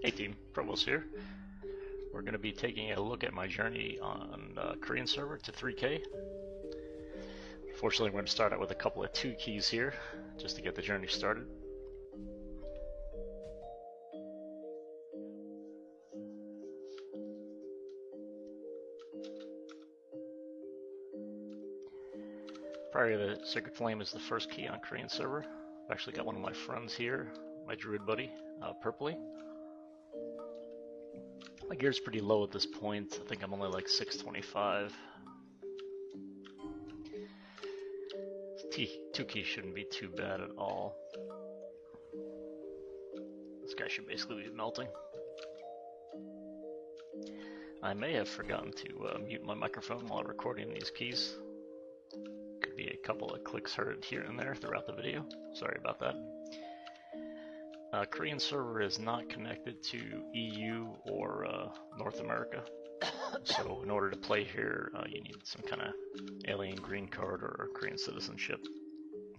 Hey team, Provost here. We're going to be taking a look at my journey on Korean server to 3K. Fortunately, we're going to start out with a couple of 2 keys here, just to get the journey started. Prior to the Sacred Flame is the first key on Korean server. I've actually got one of my friends here, my druid buddy, Purpley. My gear's pretty low at this point. I think I'm only like 625. 2 keys shouldn't be too bad at all. This guy should basically be melting. I may have forgotten to mute my microphone while recording these keys. Could be a couple of clicks heard here and there throughout the video. Sorry about that. Korean server is not connected to EU or North America. So in order to play here, you need some kind of alien green card or Korean citizenship.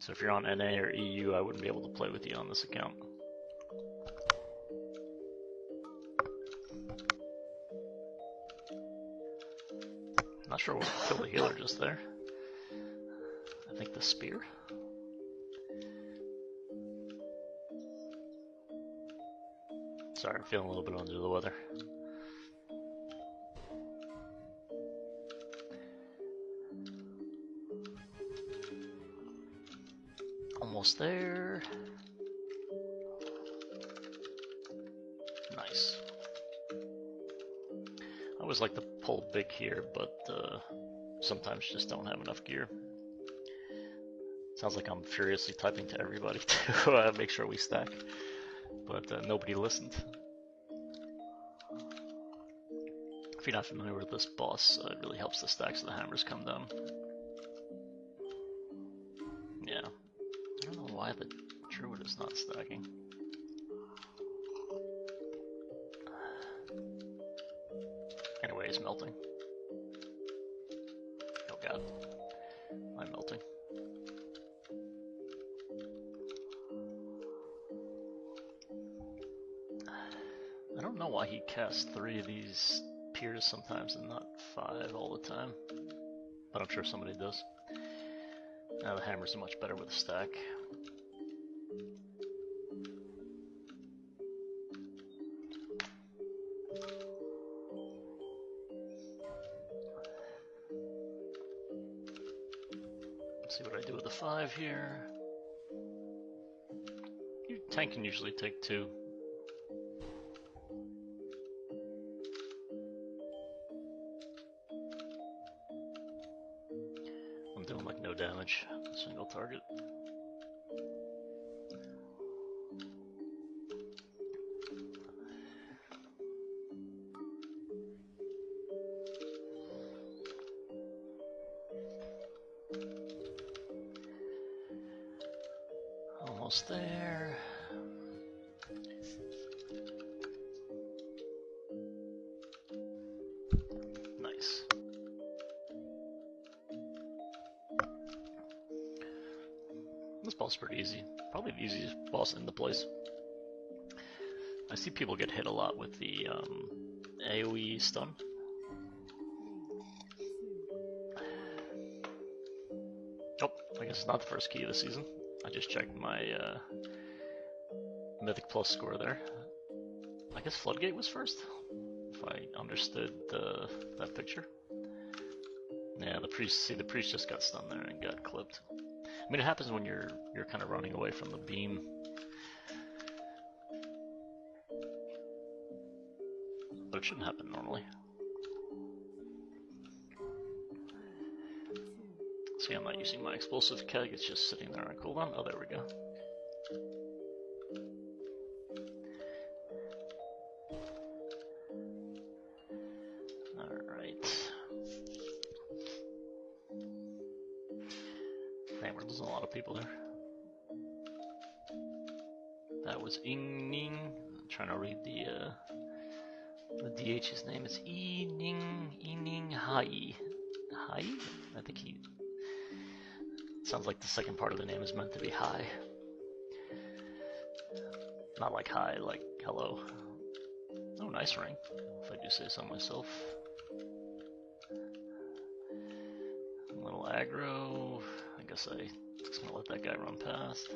So if you're on NA or EU, I wouldn't be able to play with you on this account. Not sure what killed the healer just there. I think the spear. Sorry, I'm feeling a little bit under the weather. Almost there. Nice. I always like to pull big here, but sometimes just don't have enough gear. Sounds like I'm furiously typing to everybody to make sure we stack, but nobody listened. If you're not familiar with this boss, it really helps the stacks of the hammers come down. Yeah. I don't know why the druid is not stacking. Anyway, he's melting. Oh god. I'm melting. I don't know why he casts 3 of these piers sometimes and not 5 all the time. But I'm sure somebody does. Now the hammers are much better with a stack. Let's see what I do with the 5 here. Your tank can usually take 2. I'm doing like no damage, single target. Almost there. Nice. This boss is pretty easy. Probably the easiest boss in the place. I see people get hit a lot with the AoE stun. Oh, I guess it's not the first key of the season. I just checked my Mythic Plus score there. I guess Floodgate was first, if I understood that picture. Yeah, the priest just got stunned there and got clipped. I mean, it happens when you're kind of running away from the beam. But it shouldn't happen normally. See, I'm not using my explosive keg, it's just sitting there on cooldown. Oh, there we go. Alright. Man, we're losing a lot of people there. That was Ning. I'm trying to read the DH's name. It's Ning Hai. Hai? I think he... Sounds like the second part of the name is meant to be hi. Not like hi, like hello. Oh, nice ring, if I do say so myself. A little aggro. I guess I just gonna let that guy run past.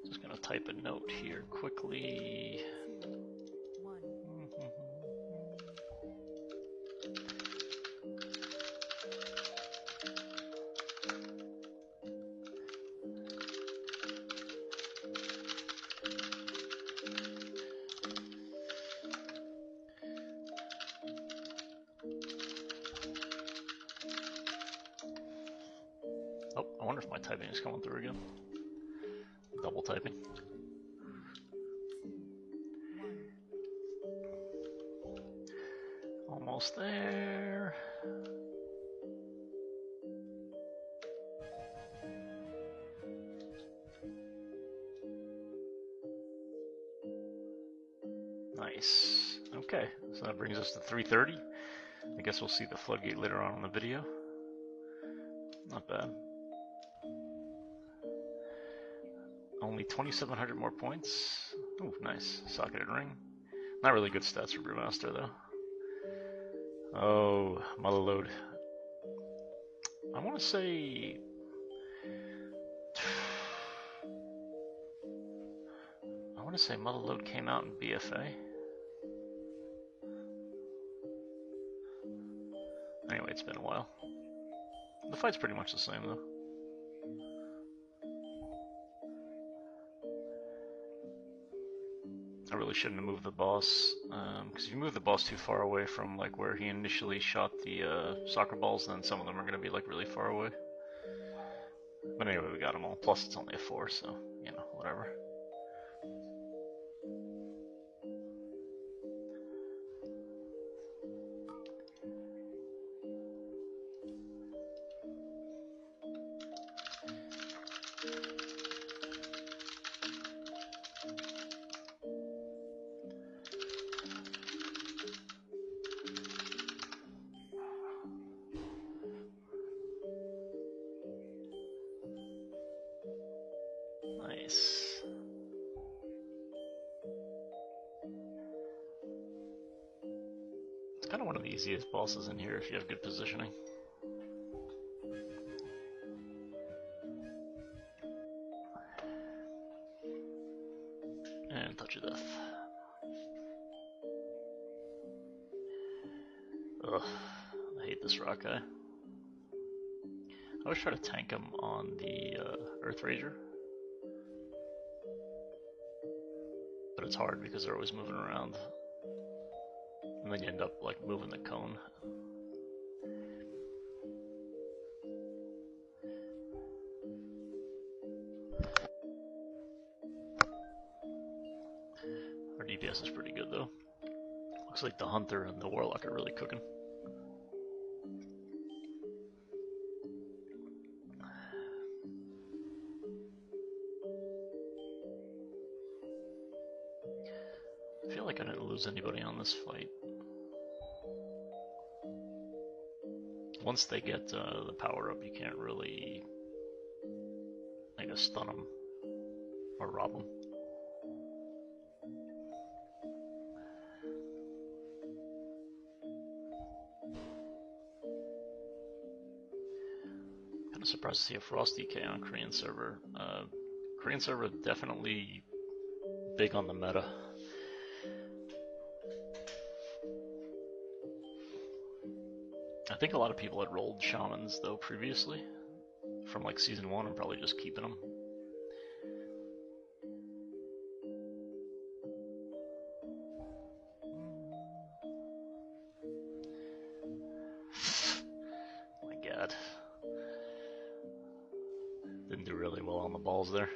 Just gonna type a note here quickly. Oh, I wonder if my typing is coming through again. Double typing. Almost there. Nice. Okay, so that brings us to 3:30. I guess we'll see the floodgate later on in the video. Not bad. Only 2,700 more points. Ooh, nice. Socketed ring. Not really good stats for Brewmaster, though. Oh, mother load. I want to say... mother load came out in BFA. Anyway, it's been a while. The fight's pretty much the same, though. I really shouldn't have moved the boss, because if you move the boss too far away from like where he initially shot the soccer balls, then some of them are going to be like really far away. But anyway, we got them all. Plus, it's only a 4, so you know, whatever. Nice. It's kind of one of the easiest bosses in here if you have good positioning. And touch of death. Ugh, I hate this rock guy. I always try to tank him on the Earth Rager. But it's hard because they're always moving around. And then you end up like moving the cone. Our DPS is pretty good though. Looks like the Hunter and the Warlock are really cooking. I feel like I didn't lose anybody on this fight. Once they get the power up, you can't really, I guess, stun them or rob them. Kind of surprised to see a Frost DK on Korean server. Korean server definitely big on the meta. I think a lot of people had rolled shamans though previously from like season 1 and probably just keeping them. Oh my god. Didn't do really well on the balls there.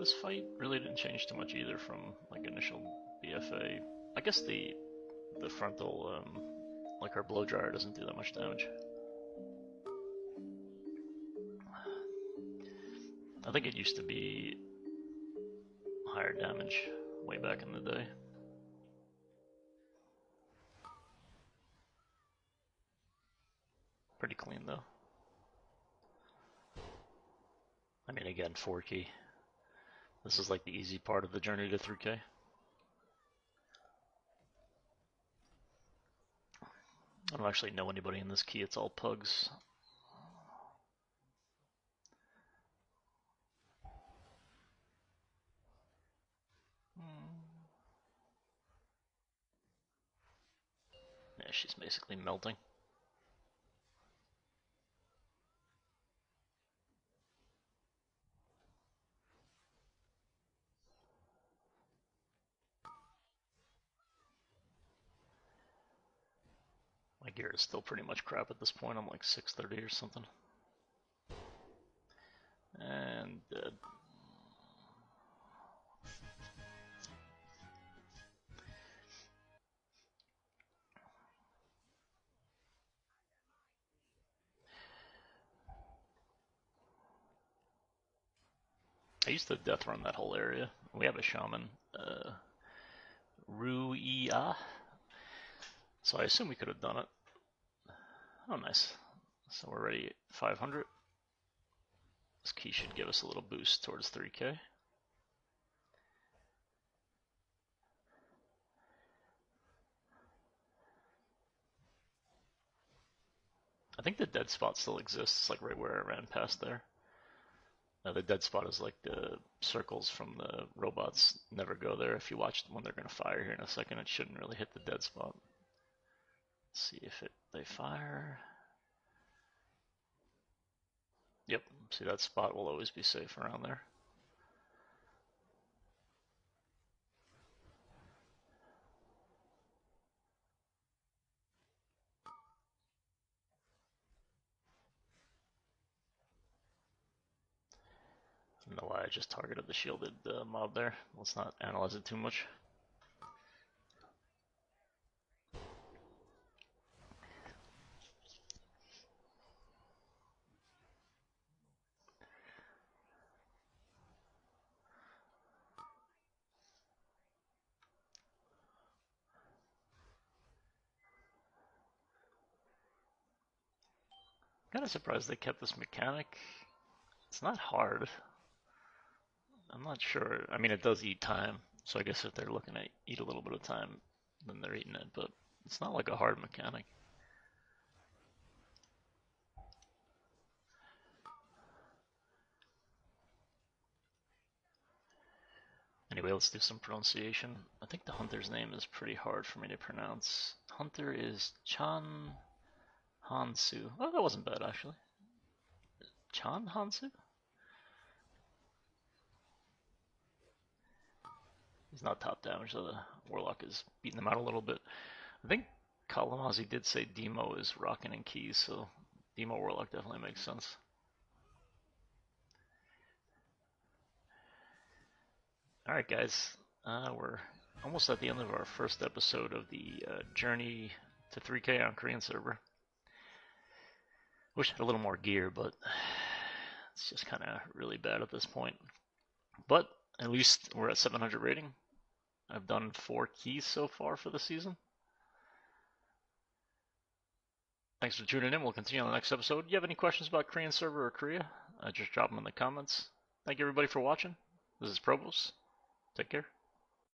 this fight really didn't change too much either from like initial BFA. I guess the frontal, like our blow dryer doesn't do that much damage. I think it used to be higher damage way back in the day. Pretty clean though. I mean, again, 4 key. This is like the easy part of the journey to 3K. I don't actually know anybody in this key, it's all pugs. Yeah, she's basically melting. My gear is still pretty much crap at this point. I'm like 630 or something. And dead. I used to death run that whole area. We have a shaman, Ruia. So I assume we could have done it. Oh, nice. So we're already at 500. This key should give us a little boost towards 3K. I think the dead spot still exists, like right where I ran past there. The dead spot is like the circles from the robots never go there. If you watch when they're going to fire here in a second, it shouldn't really hit the dead spot. Let's see if they fire. Yep, see that spot will always be safe around there. I don't know why I just targeted the shielded mob there. Let's not analyze it too much. Kind of surprised they kept this mechanic. It's not hard. I'm not sure. I mean, it does eat time, so I guess if they're looking to eat a little bit of time, then they're eating it, but it's not like a hard mechanic. Anyway, let's do some pronunciation. I think the hunter's name is pretty hard for me to pronounce. Hunter is Chan Hansu. Oh, that wasn't bad, actually. Chan Hansu? He's not top damage, so the Warlock is beating him out a little bit. I think Kalamazi did say Demo is rocking and keys, so Demo Warlock definitely makes sense. Alright guys, we're almost at the end of our first episode of the journey to 3K on Korean server. Wish I had a little more gear, but it's just kind of really bad at this point. But at least we're at 700 rating. I've done 4 keys so far for the season. Thanks for tuning in. We'll continue on the next episode. If you have any questions about Korean server or Korea, just drop them in the comments. Thank you everybody for watching. This is Provost. Take care.